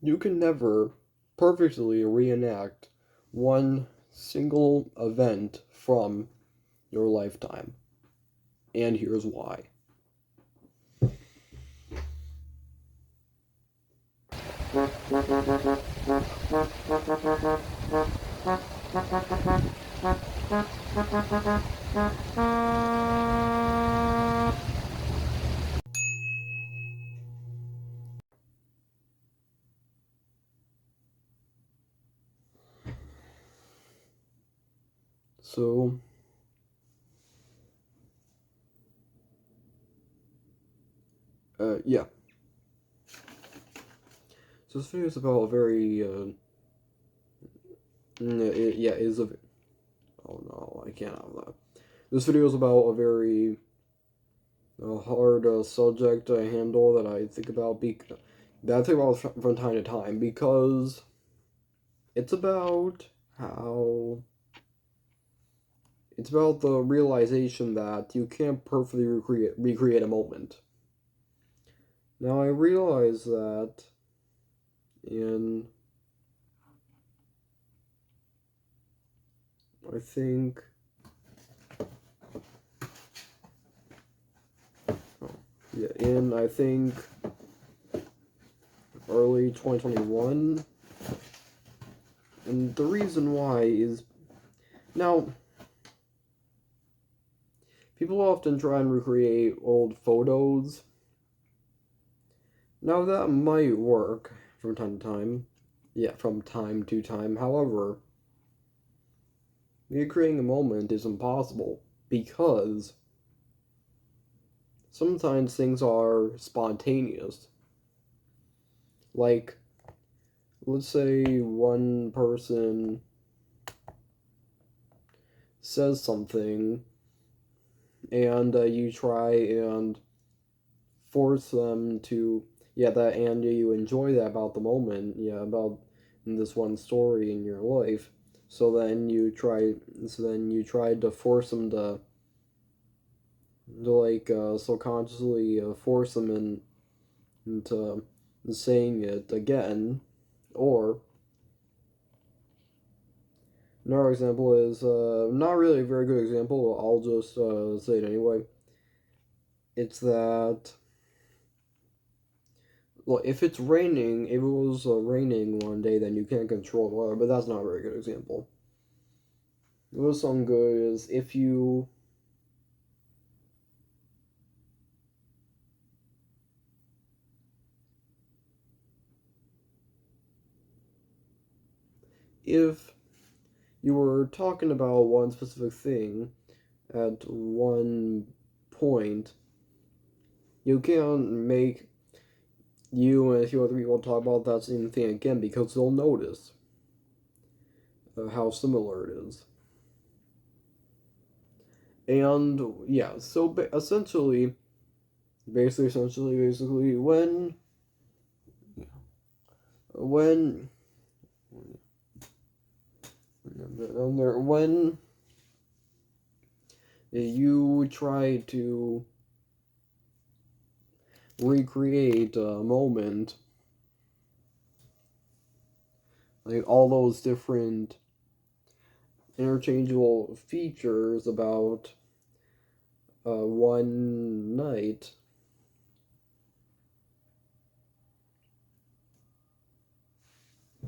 You can never perfectly reenact one single event from your lifetime. And here's why. So, yeah. So this video is about a very, yeah, is a, oh no, I can't have that. This video is about a very hard subject to handle that I think about, from time to time, because it's about how, it's about the realization that you can't perfectly recreate a moment. Now I realize that in, I think, yeah, in, I think, early 2021. And the reason why is, now, people often try and recreate old photos. Now, that might work from time to time. Yeah, from time to time. However, recreating a moment is impossible because sometimes things are spontaneous. Like, let's say one person says something and you try and force them to, yeah, that, and you enjoy that about the moment, yeah, about this one story in your life. So then you try to force them to like subconsciously force them into saying it again. Or another example is not really a very good example. I'll just say it anyway. It's that, well, if it's raining, if it was raining one day, then you can't control the weather. But that's not a very good example. What's some good is if you were talking about one specific thing at one point, you can't make you and a few other people talk about that same thing again because they'll notice how similar it is. And yeah, so basically, when when you try to recreate a moment, like all those different interchangeable features about one night,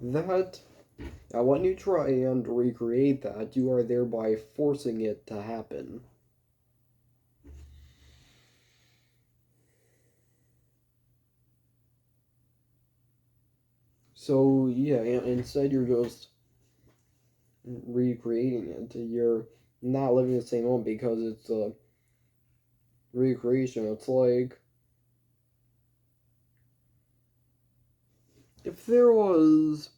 that when you try and recreate that, you are thereby forcing it to happen. So yeah, instead you're just recreating it. You're not living the same moment because it's a recreation. It's like if there was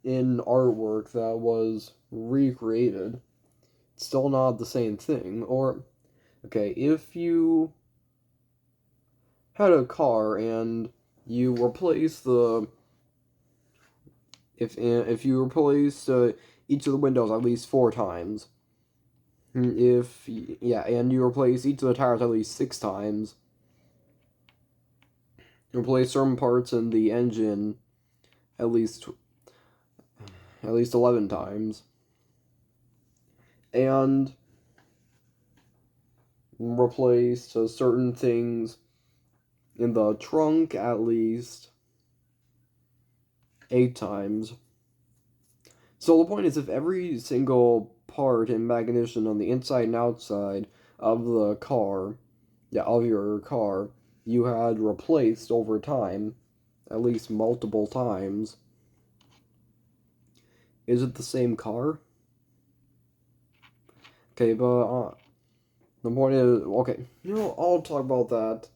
an artwork that was recreated, it's still not the same thing. Or, okay, if you had a car and you replace the if you replace each of the windows at least 4 times, if yeah, and you replace each of the tires at least 6 times, replace certain parts in the engine at least 11 times, and replaced certain things in the trunk at least 8 times. So the point is, if every single part and magnetic on the inside and outside of the car, of your car, you had replaced over time, at least multiple times, is it the same car? Okay, but the point is, okay, I'll talk about that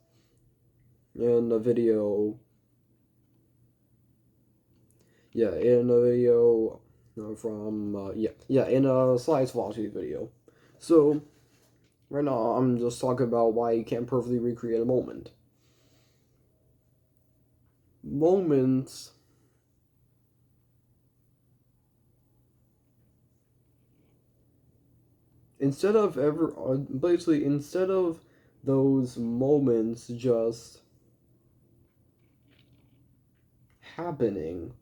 in a video. Yeah, in a video from, in a slides velocity video. So, right now I'm just talking about why you can't perfectly recreate a moment. Moments instead of those moments just happening,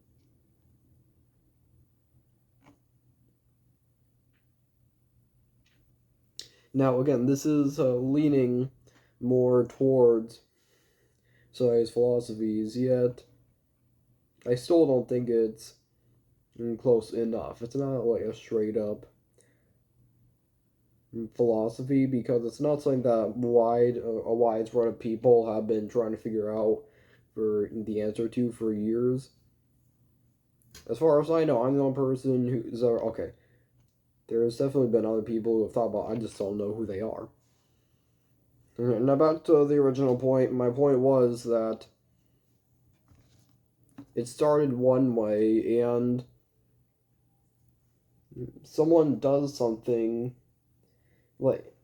now again, this is leaning more towards science philosophies, yet I still don't think it's close enough. It's not like a straight up philosophy, because it's not something that a wide spread of people have been trying to figure out for the answer to for years. As far as I know, I'm the only person who's okay. There's definitely been other people who have thought about. I just don't know who they are. And about the original point, my point was that it started one way, and someone does something like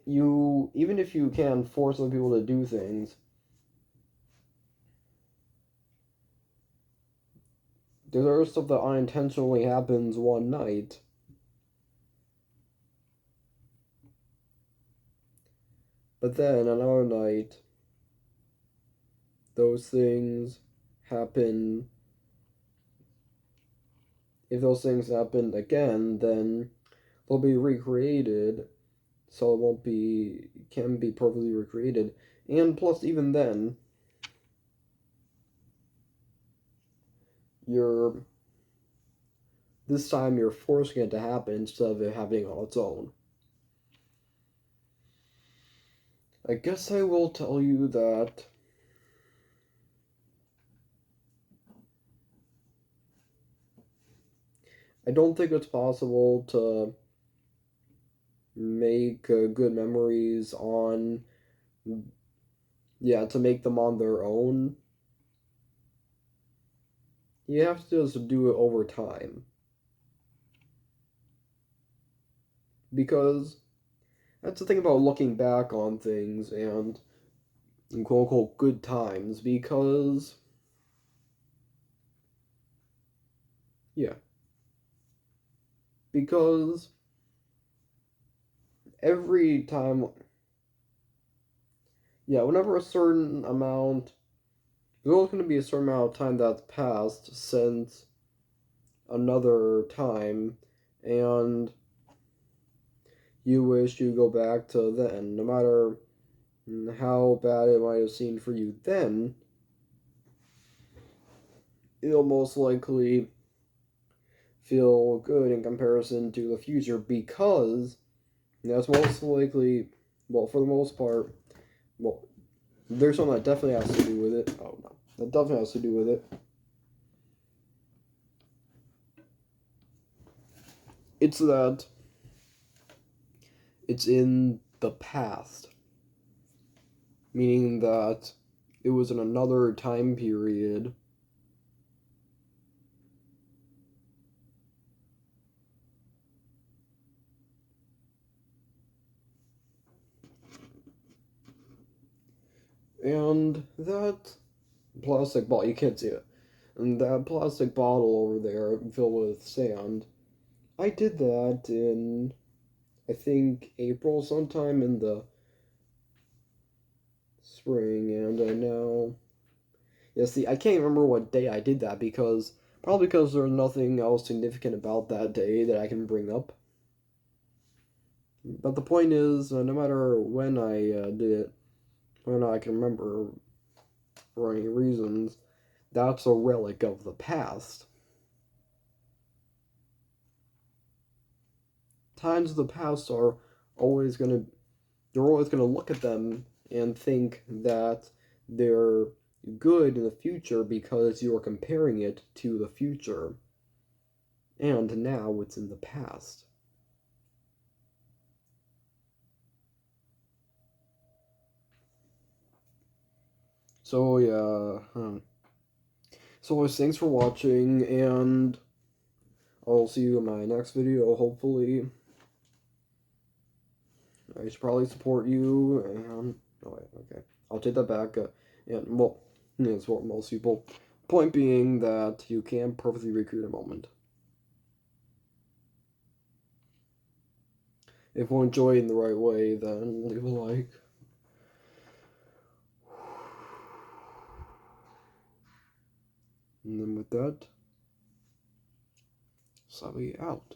even if you can force other people to do things, there's stuff that unintentionally happens one night. But then another night, those things happen. If those things happen again, then they'll be recreated, so can be perfectly recreated. And plus, even then, this time you're forcing it to happen instead of it happening on its own. I guess I will tell you that I don't think it's possible to make good memories to make them on their own. You have to just do it over time. Because that's the thing about looking back on things and quote unquote good times, because yeah. Because every time whenever a certain amount there's always going to be a certain amount of time that's passed since another time, and you wish you go back to then, no matter how bad it might have seemed for you then. It'll most likely feel good in comparison to the future, because that's most likely, well, for the most part, well, there's something that definitely has to do with it. Oh no, that definitely has to do with it. It's that it's in the past, meaning that it was in another time period. And that plastic bottle, you can't see it. And that plastic bottle over there filled with sand, I did that in, I think, April sometime in the spring, and I now, Yeah, see, I can't remember what day I did that probably because there's nothing else significant about that day that I can bring up. But the point is, no matter when I did it, when I can remember for any reasons, that's a relic of the past. Times of the past are always gonna, you're always gonna look at them and think that they're good in the future because you are comparing it to the future. And now it's in the past. So yeah. So thanks for watching, and I'll see you in my next video, hopefully. I should probably support you, and... Oh, wait, okay. I'll take that back, and, well, yeah, support most people. Point being that you can't perfectly recreate a moment. If you enjoy it in the right way, then leave a like. And then with that, Sabi out.